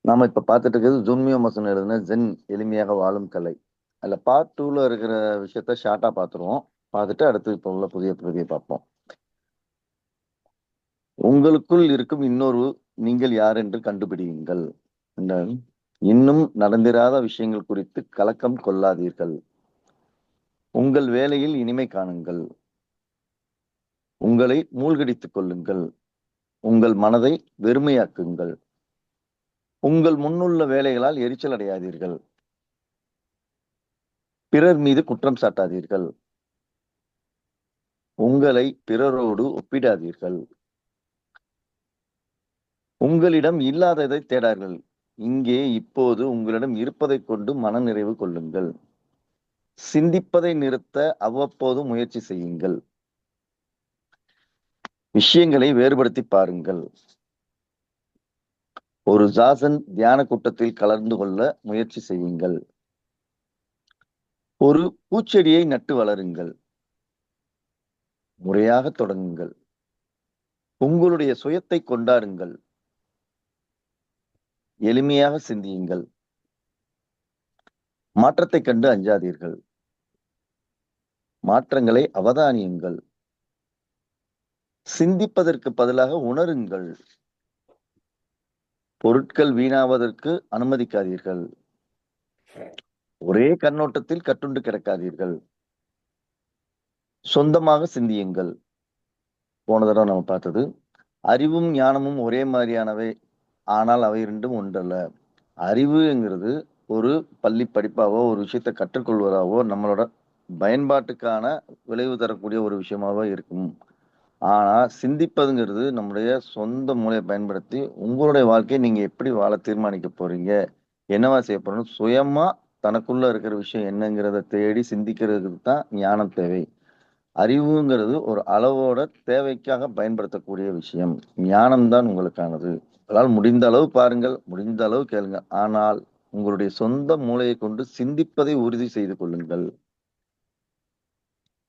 நாம இப்ப பார்த்துட்டு இருக்கிறது ஜுன்மியோ மசன் எழுதின ஜென் எளிமையாக வாழும் கலை. அதுல பார்ட் டூல இருக்கிற விஷயத்த ஷார்ட்டா பார்த்துருவோம். பார்த்துட்டு அடுத்து இப்ப உள்ள புதிய பகுதியை பார்ப்போம். உங்களுக்குள் இருக்கும் இன்னொரு நீங்கள் யார் என்று கண்டுபிடியுங்கள். என்றால், இன்னும் நடந்திராத விஷயங்கள் குறித்து கலக்கம் கொள்ளாதீர்கள். உங்கள் வேலையில் இனிமை காணுங்கள். உங்களை மூழ்கடித்துக் கொள்ளுங்கள். உங்கள் மனதை வெறுமையாக்குங்கள். உங்கள் முன்னுள்ள வேலைகளால் எரிச்சல் அடையாதீர்கள். பிறர் மீது குற்றம் சாட்டாதீர்கள். உங்களை பிறரோடு ஒப்பிடாதீர்கள். உங்களிடம் இல்லாததை தேடார்கள். இங்கே இப்போது உங்களிடம் இருப்பதைக் கொண்டு மனநிறைவு கொள்ளுங்கள். சிந்திப்பதை நிறுத்த அவ்வப்போது முயற்சி செய்யுங்கள். விஷயங்களை வேறுபடுத்தி பாருங்கள். ஒரு ஜாசன் தியான கூட்டத்தில் கலந்து கொள்ள முயற்சி செய்யுங்கள். ஒரு பூச்செடியை நட்டு வளருங்கள். முறையாக தொடங்குங்கள். உங்களுடைய சுயத்தை கொண்டாடுங்கள். எளிமையாக சிந்தியுங்கள். மாற்றத்தைக் கண்டு அஞ்சாதீர்கள். மாற்றங்களை அவதானியுங்கள். சிந்திப்பதற்கு பதிலாக உணருங்கள். பொருட்கள் வீணாவதற்கு அனுமதிக்காதீர்கள். ஒரே கண்ணோட்டத்தில் கட்டுண்டு கிடக்காதீர்கள். சொந்தமாக சிந்தியுங்கள். போன தடவை நம்ம பார்த்தது அறிவும் ஞானமும் ஒரே மாதிரியானவை, ஆனால் அவை இரண்டும் ஒன்றல்ல. அறிவுங்கிறது ஒரு பள்ளி படிப்பாவோ ஒரு விஷயத்தை கற்றுக்கொள்வதாவோ நம்மளோட பயன்பாட்டுக்கான விளைவு தரக்கூடிய ஒரு விஷயமாவோ இருக்கும். ஆனா சிந்திப்பதுங்கிறது நம்முடைய சொந்த மூளையை பயன்படுத்தி உங்களுடைய வாழ்க்கையை நீங்க எப்படி வாழ தீர்மானிக்க போறீங்க, என்னவா செய்ய போறோம்னு சுயமா தனக்குள்ள இருக்கிற விஷயம் என்னங்கிறத தேடி சிந்திக்கிறதுக்கு தான் ஞானம் தேவை. அறிவுங்கிறது ஒரு அளவோட தேவைக்காக பயன்படுத்தக்கூடிய விஷயம். ஞானம் தான் உங்களுக்கானது. அதனால் முடிந்த அளவு பாருங்கள், முடிந்த அளவு கேளுங்க. ஆனால் உங்களுடைய சொந்த மூளையை கொண்டு சிந்திப்பதை உறுதி செய்து கொள்ளுங்கள்.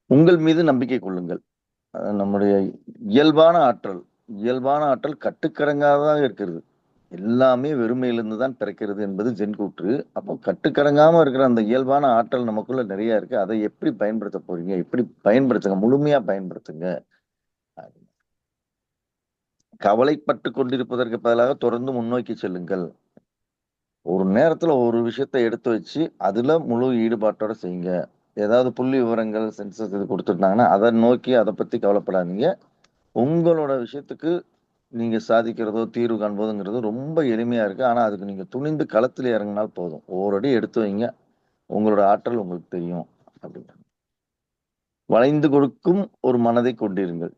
உங்கள் மீது நம்பிக்கை கொள்ளுங்கள். நம்முடைய இயல்பான ஆற்றல் இயல்பான ஆற்றல் கட்டுக்கடங்காததாக இருக்கிறது. எல்லாமே வெறுமையிலிருந்து தான் பிறக்கிறது என்பது ஜென் கூற்று. அப்போ கட்டுக்கடங்காம இருக்கிற அந்த இயல்பான ஆற்றல் நமக்குள்ள நிறைய இருக்கு. அதை எப்படி பயன்படுத்த போறீங்க? எப்படி பயன்படுத்துங்க, முழுமையா பயன்படுத்துங்க. கவலைப்பட்டு கொண்டிருப்பதற்கு பதிலாக தொடர்ந்து முன்னோக்கி செல்லுங்கள். ஒரு நேரத்துல ஒரு விஷயத்தை எடுத்து வச்சு அதுல முழு ஈடுபாட்டோட செய்யுங்க. ஏதாவது புள்ளி விவரங்கள் சென்சஸ் இது கொடுத்துட்டாங்கன்னா அதை நோக்கி அதை பத்தி கவலைப்படாதீங்க. உங்களோட விஷயத்துக்கு நீங்க சாதிக்கிறதோ தீர்வு காண்பதுங்கிறது ரொம்ப எளிமையா இருக்கு. ஆனா அதுக்கு நீங்க துணிந்து களத்துல இறங்கினால் போதும். ஒரு எடுத்து வைங்க. உங்களோட ஆற்றல் உங்களுக்கு தெரியும் அப்படிங்க. வளைந்து கொடுக்கும் ஒரு மனதை கொண்டிருங்கள்.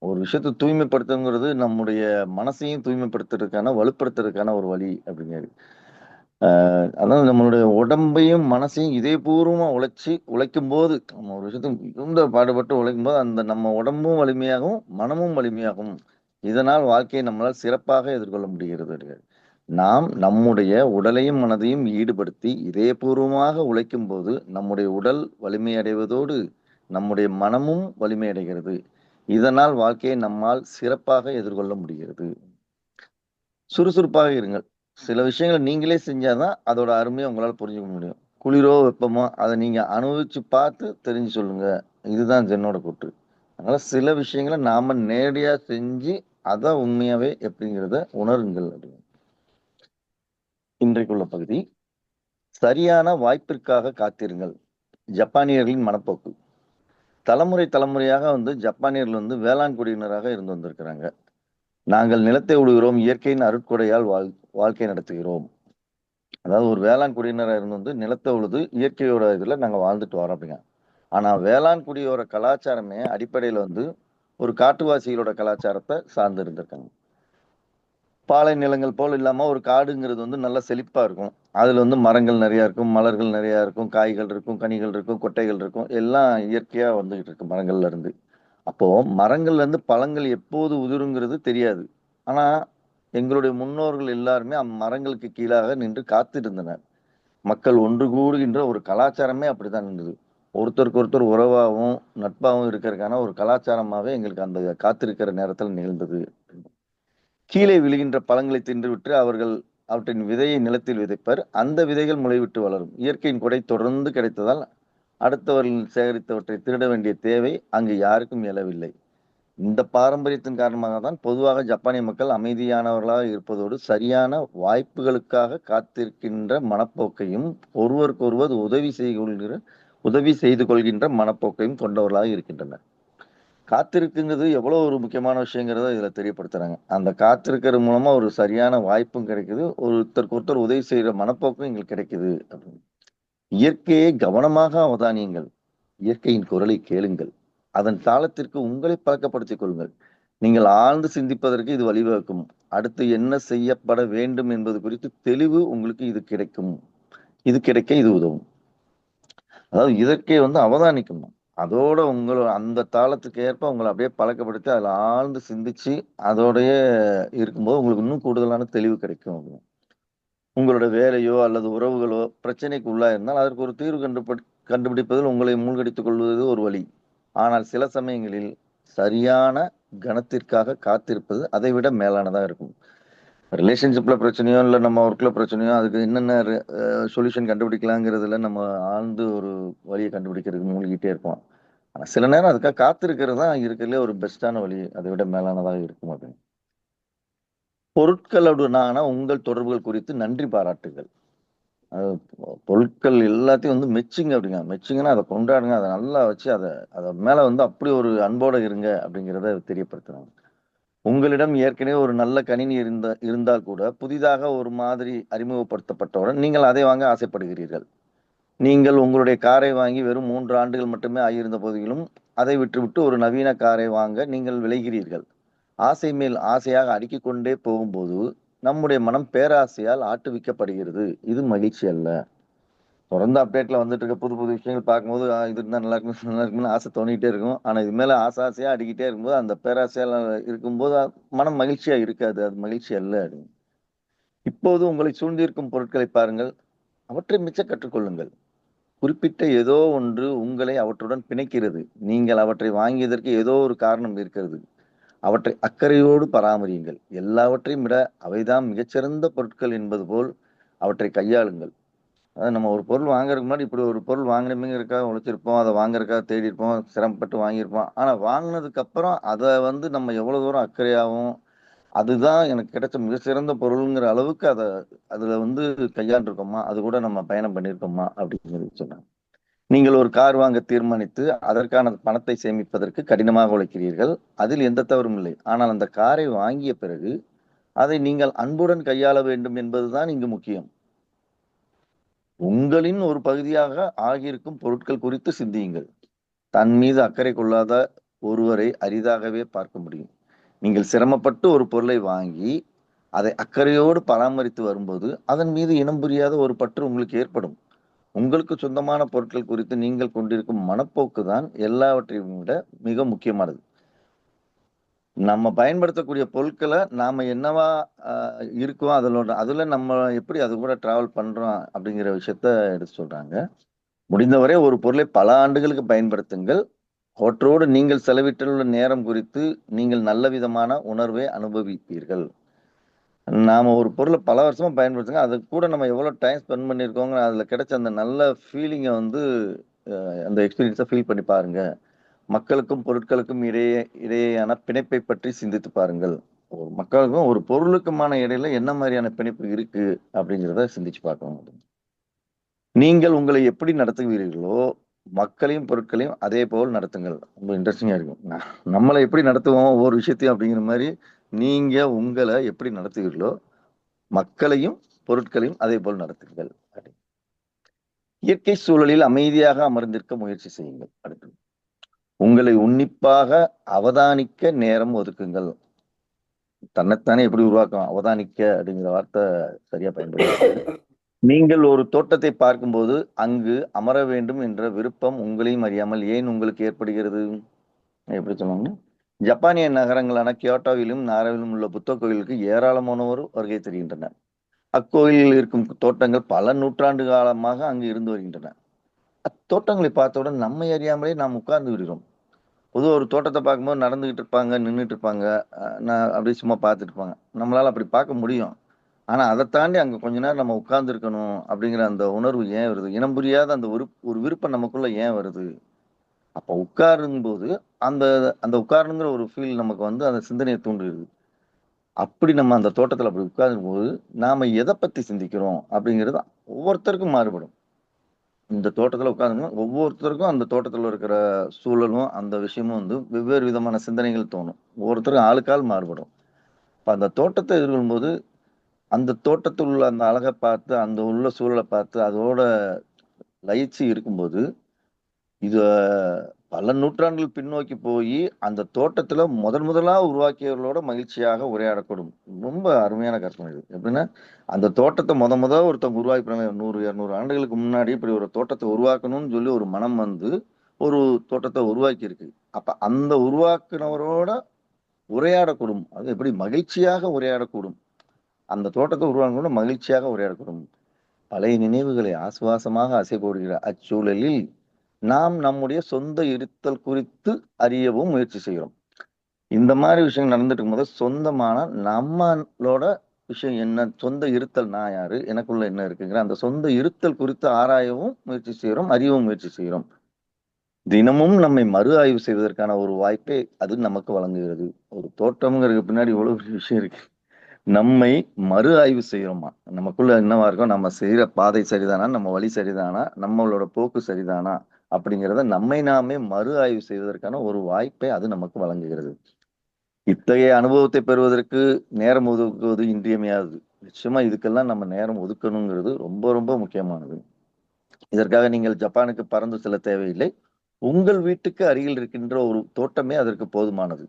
ஒரு விஷயத்தை தூய்மைப்படுத்துங்கிறது நம்முடைய மனசையும் தூய்மைப்படுத்துறதுக்கான வலுப்படுத்துறதுக்கான ஒரு வழி அப்படிங்கிறது. அதாவது நம்மளுடைய உடம்பையும் மனசையும் இதயபூர்வமா உழைக்கும் போது நம்ம ஒரு விஷயத்தை மிகுந்த பாடுபட்டு உழைக்கும் போது அந்த நம்ம உடம்பும் வலிமையாகும், மனமும் வலிமையாகும். இதனால் வாழ்க்கையை நம்மளால் சிறப்பாக எதிர்கொள்ள முடிகிறது. நாம் நம்முடைய உடலையும் மனதையும் ஈடுபடுத்தி இதயபூர்வமாக உழைக்கும் போது நம்முடைய உடல் வலிமையடைவதோடு நம்முடைய மனமும் வலிமையடைகிறது. இதனால் வாழ்க்கையை நம்மால் சிறப்பாக எதிர்கொள்ள முடிகிறது. சுறுசுறுப்பாக இருங்கள். சில விஷயங்களை நீங்களே செஞ்சாதான் அதோட அருமையை உங்களால புரிஞ்சுக்க முடியும். குளிரோ வெப்பமோ அதை நீங்க அனுபவிச்சு பார்த்து தெரிஞ்சு சொல்லுங்க. இதுதான் ஜென்னோட கூற்று. அதனால சில விஷயங்களை நாம நேரடியா செஞ்சு அதான் உண்மையாவே எப்படிங்கிறத உணருங்கள் அப்படின்னு. இன்றைக்குள்ள பகுதி சரியான வாய்ப்பிற்காக காத்திருங்கள். ஜப்பானியர்களின் மனப்போக்கு. தலைமுறையாக ஜப்பானியர்கள் வேளாண் குடியினராக இருந்து வந்திருக்கிறாங்க. நாங்கள் நிலத்தை உழுகிறோம், இயற்கையின் அருட்கொடையால் வாழ்க்கை நடத்துகிறோம். அதாவது ஒரு வேளாண் குடியினரா இருந்து நிலத்தை உழுது இயற்கையோட இதுல நாங்க வாழ்ந்துட்டு வரோம் அப்படிங்க. ஆனா வேளாண் குடியோட கலாச்சாரமே அடிப்படையில ஒரு காட்டுவாசிகளோட கலாச்சாரத்தை சார்ந்து இருந்திருக்காங்க. பாலை நிலங்கள் போல் இல்லாம ஒரு காடுங்கிறது நல்ல செழிப்பா இருக்கும். அதுல மரங்கள் நிறைய இருக்கும், மலர்கள் நிறைய இருக்கும், காய்கள் இருக்கும், கனிகள் இருக்கும், கொட்டைகள் இருக்கும். எல்லாம் இயற்கையா வந்துகிட்டு இருக்கு மரங்கள்ல இருந்து. அப்போ மரங்கள்ல இருந்து பழங்கள் எப்போது உதிருங்கிறது தெரியாது. ஆனா எங்களுடைய முன்னோர்கள் எல்லாருமே அம்மரங்களுக்கு கீழாக நின்று காத்திருந்தனர். மக்கள் ஒன்று கூடுகின்ற ஒரு கலாச்சாரமே அப்படித்தான் இருந்தது. ஒருத்தருக்கு ஒருத்தர் உறவாகவும் நட்பாகவும் இருக்கிறதுக்கான ஒரு கலாச்சாரமாவே எங்களுக்கு அந்த காத்திருக்கிற நேரத்தில் நிகழ்ந்தது. கீழே விழுகின்ற பழங்களை தின்றுவிட்டு அவர்கள் அவற்றின் விதையை நிலத்தில் விதைப்பர். அந்த விதைகள் முளைவிட்டு வளரும். இயற்கையின் கொடை தொடர்ந்து கிடைத்ததால் அடுத்தவர்கள் சேகரித்தவற்றை திருட வேண்டிய தேவை அங்கு யாருக்கும் எழவில்லை. இந்த பாரம்பரியத்தின் காரணமாக தான் பொதுவாக ஜப்பானிய மக்கள் அமைதியானவர்களாக இருப்பதோடு சரியான வாய்ப்புகளுக்காக காத்திருக்கின்ற மனப்போக்கையும் ஒருவருக்கொருவர் உதவி செய்து கொள்கின்ற மனப்போக்கையும் கொண்டவர்களாக இருக்கின்றனர். காத்திருக்குங்கிறது எவ்வளவு ஒரு முக்கியமான விஷயங்கிறத இதுல தெரியப்படுத்துறாங்க. அந்த காத்திருக்கிறது மூலமா ஒரு சரியான வாய்ப்பும் கிடைக்குது. ஒருத்தருக்கு ஒருத்தர் உதவி செய்யற மனப்போக்கும் எங்களுக்கு கிடைக்குது அப்படின்னு. இயற்கையை கவனமாக அவதானியுங்கள். இயற்கையின் குரலை கேளுங்கள். அதன் தாளத்திற்கு உங்களை பழக்கப்படுத்திக் கொள்ளுங்கள். நீங்கள் ஆழ்ந்து சிந்திப்பதற்கு இது வழிவகுக்கும். அடுத்து என்ன செய்யப்பட வேண்டும் என்பது குறித்து தெளிவு உங்களுக்கு இது கிடைக்கும். இது கிடைக்க இது உதவும். அதாவது இயற்கையை அவதானிக்கணும். அதோட அந்த தாளத்துக்கு ஏற்ப உங்களை அப்படியே பழக்கப்படுத்தி அதுல ஆழ்ந்து சிந்திச்சு அதோடயே இருக்கும்போது உங்களுக்கு இன்னும் கூடுதலான தெளிவு கிடைக்கும். உங்களோட வேலையோ அல்லது உறவுகளோ பிரச்சனைக்கு உள்ளாயிருந்தால் அதற்கு ஒரு தீர்வு கண்டுபிடிப்பதில் உங்களை மூழ்கடித்துக் கொள்வது ஒரு வழி. ஆனால் சில சமயங்களில் சரியான கணத்திற்காக காத்திருப்பது அதை விட மேலானதா இருக்கும். ரிலேஷன்ஷிப்ல பிரச்சனையோ இல்லை நம்ம ஒர்க்ல பிரச்சனையோ அதுக்கு என்னென்ன சொல்யூஷன் கண்டுபிடிக்கலாங்கிறதுல நம்ம ஆழ்ந்து ஒரு வழியை கண்டுபிடிக்கிறதுக்கு மூழ்கிட்டே இருப்போம். ஆனா சில நேரம் அதுக்காக காத்திருக்கிறது தான் இருக்கிறதுலே ஒரு பெஸ்டான வழி, அதை விட மேலானதாக இருக்கும். அது பொருட்களுடனான உங்கள் தொடர்புகள் குறித்து நன்றி பாராட்டுகள். பொருட்கள் எல்லாத்தையும் மெச்சுங்க அப்படிங்க. மெச்சுங்கன்னா அதை கொண்டாடுங்க, அதை நல்லா வச்சு அதை மேல அப்படி ஒரு அன்போட இருங்க அப்படிங்கிறத தெரியப்படுத்துறாங்க. உங்களிடம் ஏற்கனவே ஒரு நல்ல கணினி இருந்தால் கூட புதிதாக ஒரு மாதிரி அறிமுகப்படுத்தப்பட்டவுடன் நீங்கள் அதை வாங்க ஆசைப்படுகிறீர்கள். நீங்கள் உங்களுடைய காரை வாங்கி வெறும் 3 ஆண்டுகள் மட்டுமே ஆகியிருந்த போதிலும் அதை விட்டுவிட்டு ஒரு நவீன காரை வாங்க நீங்கள் விளைகிறீர்கள். ஆசை மேல் ஆசையாக அடுக்கிக் கொண்டே போகும்போது நம்முடைய மனம் பேராசையால் ஆட்டுவிக்கப்படுகிறது. இது மகிழ்ச்சி அல்ல. தொடர்ந்து அப்டேட்ல வந்துட்டு இருக்க புது புது விஷயங்கள் பார்க்கும்போது இது இருந்தா நல்லா இருக்கும் நல்லா இருக்கும்னு ஆசை தோணிட்டே இருக்கும். ஆனா இது மேல ஆசையா அடிக்கிட்டே இருக்கும்போது அந்த பேராசையால இருக்கும்போது மனம் மகிழ்ச்சியா இருக்காது. அது மகிழ்ச்சி அல்ல. இப்போது உங்களை சூழ்ந்திருக்கும் பொருட்களை பாருங்கள். அவற்றை மிச்ச கற்றுக்கொள்ளுங்கள். குறிப்பிட்ட ஏதோ ஒன்று உங்களை அவற்றுடன் பிணைக்கிறது. நீங்கள் அவற்றை வாங்கியதற்கு ஏதோ ஒரு காரணம் இருக்கிறது. அவற்றை அக்கறையோடு பராமரியுங்கள். எல்லாவற்றையும் விட அவைதான் மிகச்சிறந்த பொருட்கள் என்பது போல் அவற்றை கையாளுங்கள். அதாவது நம்ம ஒரு பொருள் வாங்குறதுக்கு முன்னாடி இப்படி ஒரு பொருள் வாங்கணுமேங்கிறதுக்காக உழைச்சிருப்போம். அதை வாங்குறதுக்காக தேடி இருப்போம். சிரமப்பட்டு வாங்கியிருப்போம். ஆனா வாங்கினதுக்கு அப்புறம் அதை நம்ம எவ்வளவு தூரம் அக்கறையாகவும் அதுதான் எனக்கு கிடைச்ச மிக சிறந்த பொருளுங்கிற அளவுக்கு அதுல கையாண்டிருக்கோமா, அது கூட நம்ம பயணம் பண்ணியிருக்கோமா அப்படிங்கிறது சொன்னாங்க. நீங்கள் ஒரு கார் வாங்க தீர்மானித்து அதற்கான பணத்தை சேமிப்பதற்கு கடினமாக உழைக்கிறீர்கள். அதில் எந்த தவறும் இல்லை. ஆனால் அந்த காரை வாங்கிய பிறகு அதை நீங்கள் அன்புடன் கையாள வேண்டும் என்பதுதான் இங்கு முக்கியம். உங்களின் ஒரு பகுதியாக ஆகியிருக்கும் பொருட்கள் குறித்து சிந்தியுங்கள். தன் மீது அக்கறை கொள்ளாத ஒருவரை அரிதாகவே பார்க்க முடியும். நீங்கள் சிரமப்பட்டு ஒரு பொருளை வாங்கி அதை அக்கறையோடு பராமரித்து வரும்போது அதன் மீது இனம் புரியாத ஒரு பற்று உங்களுக்கு ஏற்படும். உங்களுக்கு சொந்தமான பொருட்கள் குறித்து நீங்கள் கொண்டிருக்கும் மனப்போக்கு தான் எல்லாவற்றையும் விட மிக முக்கியமானது. நம்ம பயன்படுத்தக்கூடிய பொருட்களை நாம என்னவா இருக்கோம் அதுல நம்ம எப்படி அது கூட டிராவல் பண்றோம் அப்படிங்கிற விஷயத்த எடுத்து சொல்றாங்க. முடிந்தவரை ஒரு பொருளை பல ஆண்டுகளுக்கு பயன்படுத்துங்கள். அவற்றோடு நீங்கள் செலவிட்டுள்ள நேரம் குறித்து நீங்கள் நல்ல விதமான உணர்வை அனுபவிப்பீர்கள். நாம ஒரு பொருளை பல வருஷமா பயன்படுத்துங்க. அது கூட நம்ம எவ்வளவு டைம் ஸ்பெண்ட் பண்ணியிருக்கோங்க அதுல கிடைச்ச அந்த நல்ல ஃபீலிங்கை அந்த எக்ஸ்பீரியன்ஸை ஃபீல் பண்ணி பாருங்க. மக்களுக்கும் பொருட்களுக்கும் இடையேயான பிணைப்பை பற்றி சிந்தித்து பாருங்கள். ஒரு மக்களுக்கும் ஒரு பொருளுக்குமான இடையில என்ன மாதிரியான பிணைப்பு இருக்கு அப்படிங்கிறத சிந்திச்சு பார்க்கணும். நீங்கள் உங்களை எப்படி நடத்துகிறீர்களோ மக்களையும் பொருட்களையும் அதே போல் நடத்துங்கள். ரொம்ப இன்ட்ரெஸ்டிங்கா இருக்கும். நம்மளை எப்படி நடத்துவோம் ஒவ்வொரு விஷயத்தையும் அப்படிங்கிற மாதிரி நீங்க உங்களை எப்படி நடத்துகிறீர்களோ மக்களையும் பொருட்களையும் அதே போல் நடத்துங்கள். இயற்கை சூழலில் அமைதியாக அமர்ந்திருக்க முயற்சி செய்யுங்கள். அடுத்து உங்களை உன்னிப்பாக அவதானிக்க நேரம் ஒதுக்குங்கள். தன்னைத்தானே எப்படி உருவாக்கும் அவதானிக்க அப்படிங்கிற வார்த்தை சரியா பயன்படுத்த. நீங்கள் ஒரு தோட்டத்தை பார்க்கும்போது அங்கு அமர வேண்டும் என்ற விருப்பம் உங்களையும் அறியாமல் ஏன் உங்களுக்கு ஏற்படுகிறது? எப்படி சொன்னாங்க? ஜப்பானிய நகரங்களான கியோட்டோவிலும் நாராவிலும் உள்ள புத்த கோயிலுக்கு ஏராளமானோர் வருகை தருகின்றனர். அக்கோயிலில் இருக்கும் தோட்டங்கள் பல நூற்றாண்டு காலமாக அங்கு இருந்து வருகின்றன. அத்தோட்டங்களை பார்த்தவுடன் நம்மை அறியாமலே நாம் உட்கார்ந்து விடுகிறோம். பொதுவாக ஒரு தோட்டத்தை பார்க்கும்போது நடந்துகிட்டு இருப்பாங்க, நின்றுட்டு இருப்பாங்க, நான் அப்படியே சும்மா பார்த்துட்டு இருப்பாங்க. நம்மளால அப்படி பார்க்க முடியும். ஆனா அதை தாண்டி அங்க கொஞ்ச நேரம் நம்ம உட்கார்ந்து இருக்கணும் அப்படிங்கிற அந்த உணர்வு ஏன் வருது? இனம் புரியாத அந்த ஒரு விருப்பம் நமக்குள்ள ஏன் வருது? அப்ப உட்காருங்க போது அந்த அந்த உட்காரணுங்கிற ஒரு ஃபீல் நமக்கு வந்து அந்த சிந்தனையை தூண்டுது. அப்படி நம்ம அந்த தோட்டத்துல அப்படி உட்காரும்போது நாம எதை பத்தி சிந்திக்கிறோம் அப்படிங்கிறது ஒவ்வொருத்தருக்கும் மாறுபடும். இந்த தோட்டத்துல உட்கார்ந்தோம்னா ஒவ்வொருத்தருக்கும் அந்த தோட்டத்துல இருக்கிற சூழலும் அந்த விஷயமும் வந்து வெவ்வேறு விதமான சிந்தனைகள் தோணும். ஒவ்வொருத்தருக்கும் ஆளுக்கு ஆள் மாறுபடும். அப்ப அந்த தோட்டத்தை எதிர்கொள்ளும்போது அந்த தோட்டத்தில் உள்ள அந்த அழகை பார்த்து அந்த உள்ள சூழலை பார்த்து அதோட லயிச்சு இருக்கும்போது இது பல நூற்றாண்டுகள் பின்னோக்கி போய் அந்த தோட்டத்துல முதலா உருவாக்கியவர்களோட மகிழ்ச்சியாக உரையாடக்கூடும். ரொம்ப அருமையான கற்பனை இது. எப்படின்னா, அந்த தோட்டத்த ஒருத்தவங்க உருவாக்கினாங்க 100, 200 ஆண்டுகளுக்கு முன்னாடி இப்படி ஒரு தோட்டத்த உருவாக்கணும்னு சொல்லி ஒரு மனம் வந்து ஒரு தோட்டத்த உருவாக்கியிருக்கு. அப்ப அந்த உருவாக்குனவரோட உரையாடக்கூடும். அது எப்படி மகிழ்ச்சியாக உரையாடக்கூடும். அந்த தோட்டத்த உருவாக்குனவரோட மகிழ்ச்சியாக உரையாடக்கூடும். பழைய நினைவுகளை ஆசுவாசமாக அசை போடுகிற அச்சூழலில் நாம் நம்முடைய சொந்த இருத்தல் குறித்து அறியவும் முயற்சி செய்கிறோம். இந்த மாதிரி விஷயங்கள் நடந்துட்டு இருக்கும்போது சொந்தமான நம்மளோட விஷயம் என்ன? சொந்த இருத்தல் நான் யாரு? எனக்குள்ள என்ன இருக்குங்கிற அந்த சொந்த இருத்தல் குறித்து ஆராயவும் முயற்சி செய்கிறோம், அறியவும் முயற்சி செய்கிறோம். தினமும் நம்மை மறு ஆய்வு செய்வதற்கான ஒரு வாய்ப்பை அது நமக்கு வழங்குகிறது. ஒரு தோற்றம்ங்கிறதுக்கு பின்னாடி இவ்வளவு பெரிய விஷயம் இருக்கு. நம்மை மறு ஆய்வு செய்யறோமா? நமக்குள்ள என்னவா இருக்கோம்? நம்ம செய்யற பாதை சரிதானா? நம்ம வழி சரிதானா? நம்மளோட போக்கு சரிதானா? அப்படிங்கிறத நம்மை நாமே மறு ஆய்வு செய்வதற்கான ஒரு வாய்ப்பை அது நமக்கு வழங்குகிறது. இத்தகைய அனுபவத்தை பெறுவதற்கு நேரம் ஒதுக்குவது இன்றியமையாதது. நிச்சயமா இதுக்கெல்லாம் நம்ம நேரம் ஒதுக்கணுங்கிறது ரொம்ப ரொம்ப முக்கியமானது. இதற்காக நீங்கள் ஜப்பானுக்கு பறந்து செல்ல தேவையில்லை. உங்கள் வீட்டுக்கு அருகில் இருக்கின்ற ஒரு தோட்டமே அதற்கு போதுமானது.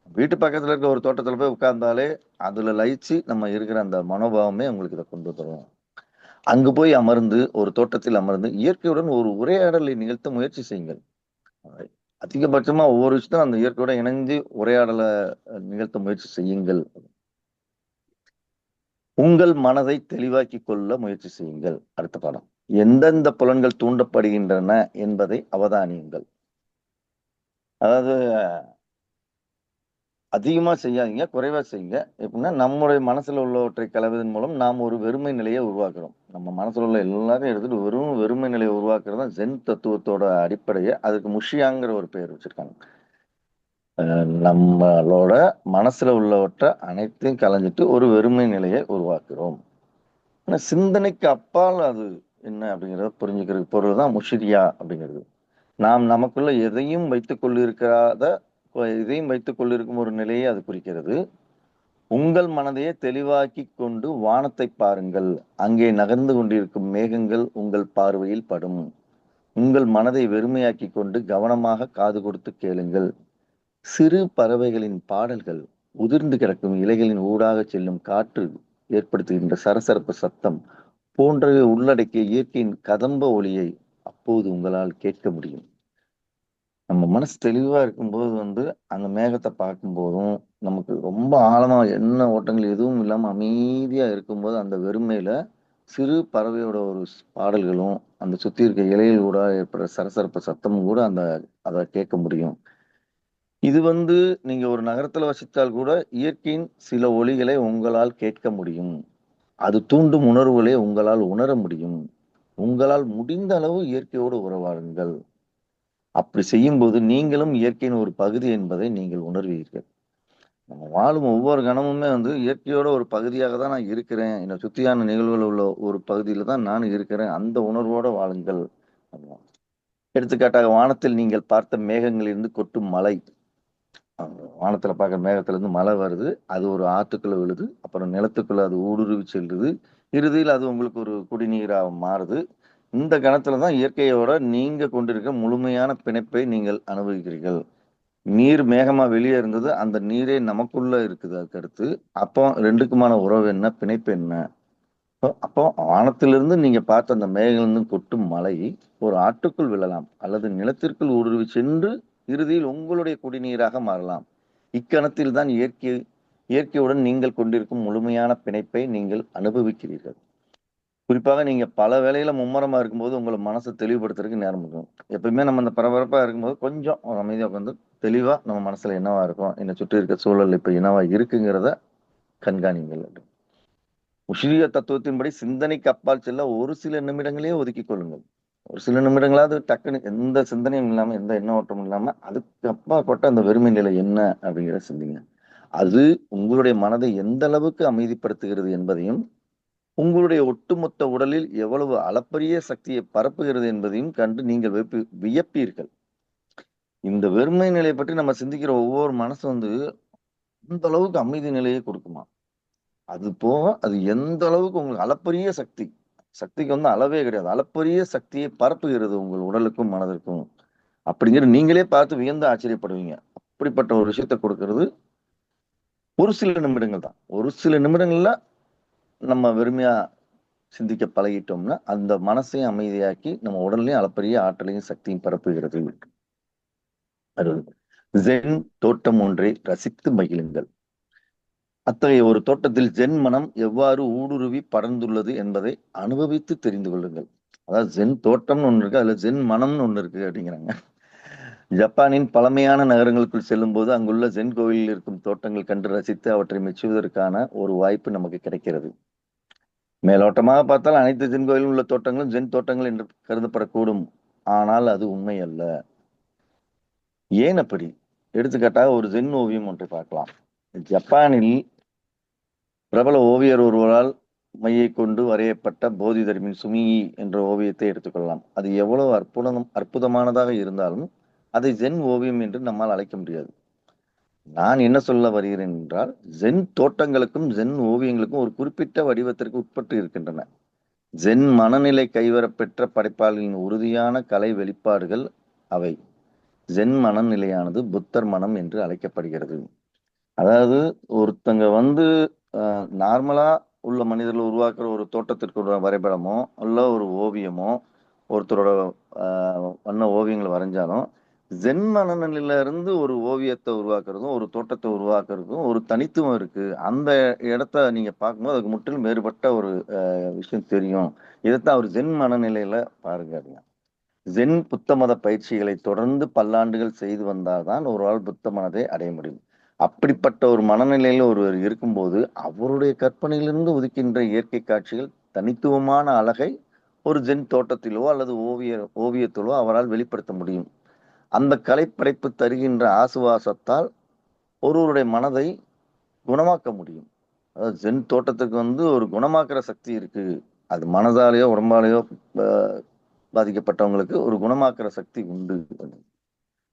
வீட்டு பக்கத்துல இருக்க ஒரு தோட்டத்துல போய் உட்கார்ந்தாலே அதுல லயிச்சு நம்ம இருக்கிற அந்த மனோபாவமே உங்களுக்கு இதை கொண்டு தரும். அங்கு போய் அமர்ந்து ஒரு தோட்டத்தில் அமர்ந்து இயற்கையுடன் ஒரு உரையாடலை நிகழ்த்த முயற்சி செய்யுங்கள். அதிகபட்சமா ஒவ்வொரு விஷயத்தையும் அந்த இயற்கையோட இணைந்து உரையாடலை நிகழ்த்த முயற்சி செய்யுங்கள். உங்கள் மனதை தெளிவாக்கி கொள்ள முயற்சி செய்யுங்கள். அடுத்த பாடம். எந்தெந்த புலன்கள் தூண்டப்படுகின்றன என்பதை அவதானியுங்கள். அதாவது அதிகமா செய்யாதீங்க. குறைவா செய்யுங்க. எப்படின்னா, நம்முடைய மனசுல உள்ளவற்றை கலவதன் மூலம் நாம் ஒரு வெறுமை நிலையை உருவாக்குறோம். நம்ம மனசுல உள்ள எல்லாத்தையும் எடுத்துட்டு வெறும் வெறுமை நிலையை உருவாக்குறது தான் ஜென் தத்துவத்தோட அடிப்படையே. அதுக்கு முஷியாங்கிற ஒரு பெயர் வச்சிருக்காங்க. நம்மளோட மனசுல உள்ளவற்றை அனைத்தையும் கலைஞ்சிட்டு ஒரு வெறுமை நிலையை உருவாக்குறோம். ஆனா சிந்தனைக்கு அப்பால் அது என்ன அப்படிங்கிறத புரிஞ்சுக்கிறதுக்கு பொருள் தான் முஷிரியா அப்படிங்கிறது. நாம் நமக்குள்ள எதையும் வைத்துக் கொண்டிருக்கும் ஒரு நிலையை அது குறிக்கிறது. உங்கள் மனதையே தெளிவாக்கிக் கொண்டு வானத்தைப் பாருங்கள். அங்கே நகர்ந்து கொண்டிருக்கும் மேகங்கள் உங்கள் பார்வையில் படும். உங்கள் மனதை வெறுமையாக்கிக் கொண்டு கவனமாக காது கொடுத்து கேளுங்கள். சிறு பறவைகளின் பாடல்கள், உதிர்ந்து கிடக்கும் இலைகளின் ஊடாகச் செல்லும் காற்று ஏற்படுத்துகின்ற சரசரப்பு சத்தம் போன்றவை உள்ளடக்கிய இயற்கையின் கதம்ப ஒலியை அப்போது உங்களால் கேட்க முடியும். நம்ம மனசு தெளிவா இருக்கும்போது வந்து, அந்த மேகத்த பார்க்கும்போதும், நமக்கு ரொம்ப ஆழமா எண்ண ஓட்டங்கள் எதுவும் இல்லாம அமைதியா இருக்கும்போது, அந்த வெறுமையில சிறு பறவையோட ஒரு பாடல்களும், அந்த சுத்தி இருக்க இலைகள் கூட ஏற்படுற சரசரப்பு சத்தமும் கூட அத கேட்க முடியும். இது வந்து நீங்க ஒரு நகரத்துல வசித்தால் கூட, இயற்கையின் சில ஒலிகளை உங்களால் கேட்க முடியும். அது தூண்டும் உணர்வுகளை உங்களால் உணர முடியும். உங்களால் முடிந்த அளவு இயற்கையோடு உறவாடுங்கள். அப்படி செய்யும்போது நீங்களும் இயற்கையின் ஒரு பகுதி என்பதை நீங்கள் உணர்வீர்கள். நம்ம வாழும் ஒவ்வொரு கணமுமே வந்து இயற்கையோட ஒரு பகுதியாக தான் நான் இருக்கிறேன். என்னை சுத்தியான நிகழ்வுகள் உள்ள ஒரு பகுதியில தான் நான் இருக்கிறேன். அந்த உணர்வோட வாழுங்கள். அப்படின்னுவாங்க. எடுத்துக்காட்டாக வானத்தில் நீங்கள் பார்த்த மேகங்களிலிருந்து கொட்டும் மழை. வானத்துல பார்க்குற மேகத்திலிருந்து மழை வருது. அது ஒரு ஆத்துக்குள்ள விழுது. அப்புறம் நிலத்துக்குள்ள அது ஊடுருவி செல்லுது. இறுதியில் அது உங்களுக்கு ஒரு குடிநீரா மாறுது. இந்த கணத்துல தான் இயற்கையோட நீங்க கொண்டிருக்க முழுமையான பிணைப்பை நீங்கள் அனுபவிக்கிறீர்கள். நீர் மேகமா வெளியே இருந்தது. அந்த நீரே நமக்குள்ள இருக்குது அதுக்கடுத்து. அப்போ 2க்குமான உறவு என்ன? பிணைப்பு என்ன? அப்போ வானத்திலிருந்து நீங்க பார்த்த அந்த மேகங்களிலிருந்து கொட்டும் மழை ஒரு ஆற்றுக்குள் விழலாம். அல்லது நிலத்திற்குள் ஊடுருவி சென்று இறுதியில் உங்களுடைய குடிநீராக மாறலாம். இக்கணத்தில் தான் இயற்கையுடன் நீங்கள் கொண்டிருக்கும் முழுமையான பிணைப்பை நீங்கள் அனுபவிக்கிறீர்கள். குறிப்பாக நீங்க பல வேலையில மும்முரமா இருக்கும்போது, உங்கள மனச தெளிவுபடுத்துறதுக்கு நேரம் இருக்கும். எப்பயுமே நம்ம இந்த பரபரப்பா இருக்கும்போது, கொஞ்சம் ஒரு அமைதியா உட்காந்து, தெளிவா நம்ம மனசுல என்னவா இருக்கும்? என்னை சுற்றி இருக்க சூழல் இப்ப என்னவா இருக்குங்கிறத கண்காணிங்கள். உஷிரிய தத்துவத்தின்படி சிந்தனைக்கு அப்பால் செல்ல ஒரு சில நிமிடங்களே ஒதுக்கிக் கொள்ளுங்கள். ஒரு சில நிமிடங்களாவது டக்குன்னு எந்த சிந்தனையும் இல்லாம, எந்த எண்ண ஓட்டமும் இல்லாம, அதுக்கு அப்பாற்பட்ட அந்த வெறுமை நிலை என்ன அப்படிங்கிறத சிந்திங்க. அது உங்களுடைய மனதை எந்த அளவுக்கு அமைதிப்படுத்துகிறது என்பதையும், உங்களுடைய ஒட்டுமொத்த உடலில் எவ்வளவு அளப்பரிய சக்தியை பரப்புகிறது என்பதையும் கண்டு நீங்கள் வியப்பீர்கள். இந்த வெறுமை நிலையை பற்றி நம்ம சிந்திக்கிற ஒவ்வொரு மனசு வந்து அந்த அளவுக்கு அமைதி நிலையை கொடுக்குமா. அது போக அது எந்த அளவுக்கு உங்களுக்கு அளப்பரிய சக்தி. சக்திக்கு வந்து அளவே கிடையாது. அளப்பரிய சக்தியை பரப்புகிறது உங்கள் உடலுக்கும், மனதிற்கும். அப்படிங்கிற நீங்களே பார்த்து வியந்து ஆச்சரியப்படுவீங்க. அப்படிப்பட்ட ஒரு விஷயத்த கொடுக்கிறது ஒரு சில நிமிடங்கள் தான். ஒரு சில நிமிடங்கள்ல நம்ம வெறுமையா சிந்திக்க பழகிட்டோம்னா, அந்த மனசையும் அமைதியாக்கி, நம்ம உடல்லயும் அளப்பரிய ஆற்றலையும், சக்தியும் பரப்புகிறது. அது ஜென் தோட்டம் ஒன்றை ரசித்து மகிழுங்கள். அத்தகைய ஒரு தோட்டத்தில் ஜென் மனம் எவ்வாறு ஊடுருவி படர்ந்துள்ளது என்பதை அனுபவித்து தெரிந்து கொள்ளுங்கள். அதாவது ஜென் தோட்டம்னு ஒண்ணு இருக்கு, அதுல ஜென் மனம்னு ஒண்ணு இருக்கு அப்படிங்கிறாங்க. ஜப்பானின் பழமையான நகரங்களுக்குள் செல்லும்போது அங்குள்ள ஜென் கோவிலில் இருக்கும் தோட்டங்கள் கண்டு ரசித்து அவற்றை மெச்சுவதற்கான ஒரு வாய்ப்பு நமக்கு கிடைக்கிறது. மேலோட்டமாக பார்த்தால் அனைத்து ஜென் கோயிலும் உள்ள தோட்டங்களும் ஜென் தோட்டங்கள் என்று கருதப்படக்கூடும். ஆனால் அது உண்மை அல்ல. ஏன் அப்படி? எடுத்துக்காட்டாக ஒரு ஜென் ஓவியம் ஒன்றை பார்க்கலாம். ஜப்பானில் பிரபல ஓவியர் ஒருவரால் மையை கொண்டு வரையப்பட்ட போதி தர்மின் சுமியி என்ற ஓவியத்தை எடுத்துக்கொள்ளலாம். அது எவ்வளவு அற்புதமானதாக இருந்தாலும் அதை ஜென் ஓவியம் என்று நம்மால் அழைக்க முடியாது. நான் என்ன சொல்ல வருகிறேன் என்றால், ஜென் தோட்டங்களுக்கும் ஜென் ஓவியங்களுக்கும் ஒரு குறிப்பிட்ட வடிவத்திற்கு உட்பட்டு இருக்கின்றன. ஜென் மனநிலை கைவரப்பெற்ற படைப்பாளிகளின் உறுதியான கலை வெளிப்பாடுகள் அவை. ஜென் மனநிலையானது புத்தர் மனம் என்று அழைக்கப்படுகிறது. அதாவது ஒருத்தங்க வந்து நார்மலா உள்ள மனிதர்கள் உருவாக்குற ஒரு தோட்டத்திற்கு ஒரு வரைபடமோ இல்ல ஒரு ஓவியமோ ஒருத்தரோட வண்ண ஓவியங்கள் வரைஞ்சாலும் ஜென் மனநிலையில இருந்து ஒரு ஓவியத்தை உருவாக்குறதும் ஒரு தோட்டத்தை உருவாக்குறதும் ஒரு தனித்துவம் இருக்கு. அந்த இடத்த நீங்க பார்க்கும்போது அதுக்கு முற்றிலும் வேறுபட்ட ஒரு விஷயம் தெரியும். இதைத்தான் அவர் ஜென் மனநிலையில பாருங்க. ஜென் புத்த மத பயிற்சிகளை தொடர்ந்து பல்லாண்டுகள் செய்து வந்தால்தான் ஒரு ஆள் புத்த மனதை அடைய முடியும். அப்படிப்பட்ட ஒரு மனநிலையில ஒருவர் இருக்கும்போது அவருடைய கற்பனையிலிருந்து உதிக்கின்ற இயற்கை காட்சிகள் தனித்துவமான அழகை ஒரு ஜென் தோட்டத்திலோ அல்லது ஓவியத்திலோ அவரால் வெளிப்படுத்த முடியும். அந்த கலைப்படைப்பு தருகின்ற ஆசுவாசத்தால் ஒருவருடைய மனதை குணமாக்க முடியும். அதாவது ஜென் தோட்டத்துக்கு வந்து ஒரு குணமாக்குற சக்தி இருக்கு. அது மனதாலேயோ உடம்பாலேயோ பாதிக்கப்பட்டவங்களுக்கு ஒரு குணமாக்குற சக்தி உண்டு.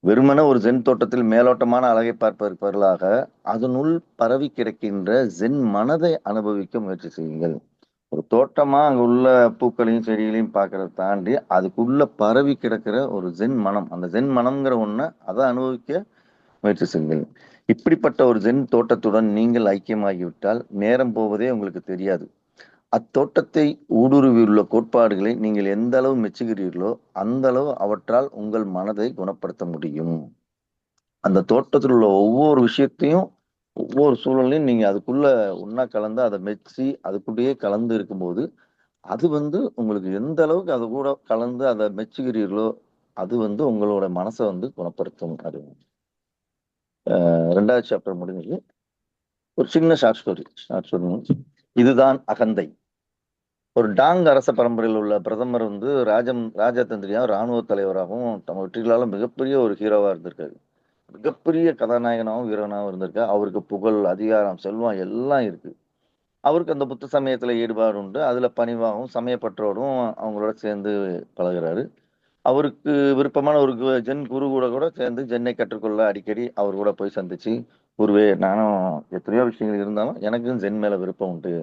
வெறுமனே ஒரு ஜென் தோட்டத்தில் மேலோட்டமான அழகை பார்ப்பதற்கு பதிலாக அதனுள் பரவி கிடக்கின்ற ஜென் மனதை அனுபவிக்க முயற்சி செய்யுங்கள். ஒரு தோட்டமா அங்க உள்ள பூக்களையும் செடிகளையும் பார்க்கறத தாண்டி அதுக்குள்ள பரவி கிடக்கிற ஒரு ஜென் மனம், அந்த ஜென் மனம்ங்கிற ஒண்ண அதை அனுபவிக்க முயற்சி செய்யுங்கள். இப்படிப்பட்ட ஒரு ஜென் தோட்டத்துடன் நீங்கள் ஐக்கியமாகிவிட்டால் நேரம் போவதே உங்களுக்கு தெரியாது. அத்தோட்டத்தை ஊடுருவியுள்ள கோட்பாடுகளை நீங்கள் எந்த அளவு மெச்சுகிறீர்களோ அந்த அளவு அவற்றால் உங்கள் மனதை குணப்படுத்த முடியும். அந்த தோட்டத்தில் உள்ள ஒவ்வொரு விஷயத்தையும் ஒவ்வொரு சூழலையும் நீங்க அதுக்குள்ள ஒன்னா கலந்து அதை மெச்சி அதுக்குள்ளேயே கலந்து இருக்கும்போது அது வந்து உங்களுக்கு எந்த அளவுக்கு அது கூட கலந்து அதை மெச்சுகிறீர்களோ அது வந்து உங்களோட மனசை வந்து குணப்படுத்தும். அது 2வது சாப்டர் முடிஞ்சது. ஒரு சின்ன ஷார்ட் ஸ்டோரி. இதுதான் அகந்தை. ஒரு டாங் அரச பரம்பரையில் உள்ள பிரதமர் வந்து ராஜதந்திரியா ராணுவ தலைவராகவும் தம் வெற்றிகளால மிகப்பெரிய ஒரு ஹீரோவா இருந்திருக்காரு. மிகப்பெரிய கதாநாயகனாகவும் வீரனாகவும் இருந்திருக்காரு. அவருக்கு புகழ், அதிகாரம், செல்வம் எல்லாம் இருக்கு. அவருக்கு அந்த புத்த சமயத்துல ஈடுபாடு உண்டு. அதுல பணிவாகவும் சமயப்பற்றோடும் அவங்களோட சேர்ந்து பழகுறாரு. அவருக்கு விருப்பமான ஒரு ஜென் குரு கூட கூட சேர்ந்து ஜென்னை கற்றுக்கொள்ள அடிக்கடி அவர் கூட போய் சந்திச்சு, குருவே நானும் எத்தனையோ விஷயங்கள் இருந்தாலும் எனக்கும் ஜென் மேல விருப்பம் உண்டு.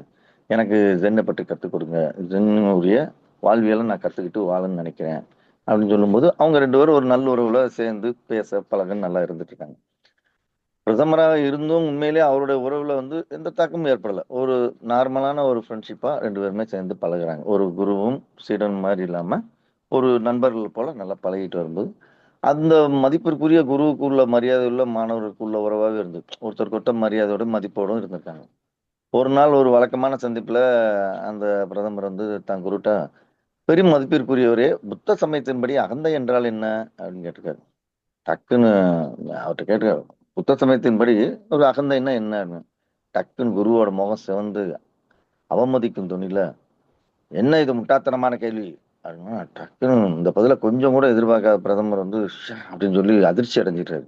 எனக்கு ஜென்னை பற்றி கற்றுக் கொடுங்க. ஜென்னுடைய வாழ்வியலை நான் கத்துக்கிட்டு வாழன்னு நினைக்கிறேன் அப்படின்னு சொல்லும்போது அவங்க 2 பேரும் ஒரு நல்ல உறவுல சேர்ந்து பேச பழக நல்லா இருந்துட்டு இருக்காங்க. பிரதமராக இருந்தும் உண்மையிலேயே அவருடைய உறவுல வந்து எந்த தாக்கமும் ஏற்படல. ஒரு நார்மலான ஒரு ஃப்ரெண்ட்ஷிப்பா 2 பேருமே சேர்ந்து பழகுறாங்க. ஒரு குருவும் சீடன் மாதிரி இல்லாம ஒரு நண்பர்கள் போல நல்லா பழகிட்டு வரும்போது அந்த மதிப்பிற்குரிய குருவுக்கு உள்ள மரியாதை உள்ள மாணவருக்கு உள்ள உறவாவே இருந்தது. ஒருத்தருக்கு ஒருத்தர் மரியாதையோட மதிப்போடும் இருந்திருக்காங்க. ஒரு நாள் ஒரு வழக்கமான சந்திப்புல அந்த பிரதமர் வந்து தன் குருட்ட, "பெரும் மதிப்பிற்குரியவரே, புத்த சமயத்தின்படி அகந்தை என்றால் என்ன?" அப்படின்னு கேட்டிருக்காரு. டக்குன்னு அவர்ட்ட கேட்டிருக்காரு, "புத்த சமயத்தின்படி ஒரு அகந்தைன்னா என்னன்னு?" டக்குன்னு குருவோட முகம் சிவந்து, அவமதிக்கும் தொனியில, "என்ன இது முட்டாள்தனமான கேள்வி?" அப்படின்னா டக்குன்னு இந்த பதில கொஞ்சம் கூட எதிர்பார்க்காத பிரதமர் வந்து, அப்படின்னு சொல்லி அதிர்ச்சி அடைஞ்சிட்டாரு.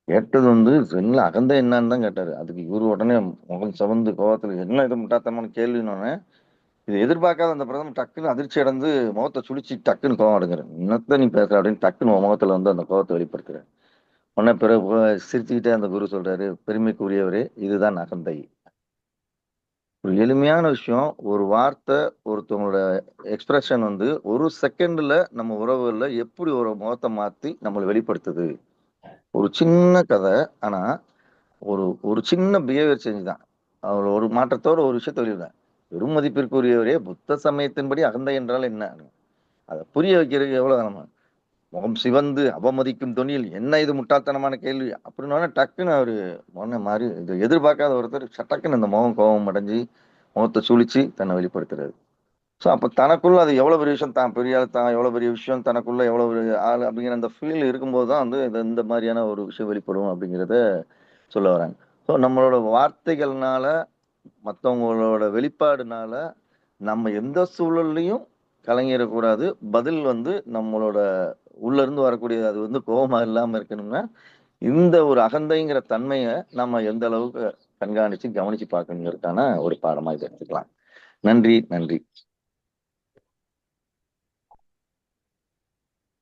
கேட்டது வந்து என்ன அகந்தை என்னான்னு தான் கேட்டாரு. அதுக்கு இவரு உடனே முகம் சிவந்து கோவத்துல, "என்ன இது முட்டாள்தனமான கேள்வின்னோனே" இத எதிர்பார்க்காத அந்த பிரதமர் டக்குன்னு அதிர்ச்சி அடைந்து முகத்த சுளிச்சு டக்குன்னு கோவம் அடைஞ்சுறாரு. "என்னத்த நீ பேசுற?" அப்படின்னு டக்குன்னு உன் முகத்துல வந்து அந்த கோவத்த வெளிப்படுத்துறாரு. உடனே பிறகு சிரிச்சுக்கிட்டே அந்த குரு சொல்றாரு, "பெருமைக்குரியவரே, இதுதான் அகந்தை." ஒரு எளிமையான விஷயம். ஒரு வார்த்தை, ஒருத்தவங்களோட எக்ஸ்பிரஷன் வந்து ஒரு செகண்ட்ல நம்ம உறவுகள்ல எப்படி ஒரு முகத்த மாத்தி நம்மள வெளிப்படுத்துது. ஒரு சின்ன கதை. ஆனா, ஒரு ஒரு சின்ன பிஹேவியர் சேஞ்ச் தான். அவர் ஒரு மாற்றத்தோட ஒரு விஷயத்த வெளியிடுறார். "பெரும் மதிப்பிற்குரியவரே, புத்த சமயத்தின்படி அகந்தை என்றால் என்ன?" அத புரிய வைக்கிறதுக்கு எவ்வளோ நம்ம முகம் சிவந்து அவமதிக்கும் தொனியில், "என்ன இது முட்டாள்தனமான கேள்வி?" அப்படின்னோனே டக்குன்னு அவரு உடனே மாறி இத எதிர்பார்க்காத ஒருத்தர் சட்டக்குன்னு அந்த முகம் கோவம் அடைஞ்சு, முகத்த சுளிச்சு தன்னை வெளிப்படுத்துறாரு. ஸோ அப்ப தனக்குள்ள அது எவ்வளோ பெரிய விஷயம், தான் பெரிய ஆளு, தான் எவ்வளோ பெரிய விஷயம், தனக்குள்ள எவ்வளோ பெரிய ஆளு அப்படிங்கிற அந்த ஃபீல் இருக்கும்போது தான் வந்து இந்த மாரியான ஒரு விஷயம் வெளிப்படும் அப்படிங்கிறத சொல்ல வராங்க. ஸோ நம்மளோட வார்த்தைகள்னால, மத்தவங்களோட வெளிப்பாடுனால, நம்ம எந்த சூழல்லயும் கலங்கிறக்கூடாது. பதில் வந்து நம்மளோட உள்ள இருந்து வரக்கூடிய அது வந்து கோவமா இல்லாம இருக்கணும்னா, இந்த ஒரு அகந்தைங்கிற தன்மைய நம்ம எந்த அளவுக்கு கண்காணிச்சு, கவனிச்சு பார்க்கணுங்கிறதுக்கான ஒரு பாடமா இத எடுத்துக்கலாம். நன்றி, நன்றி.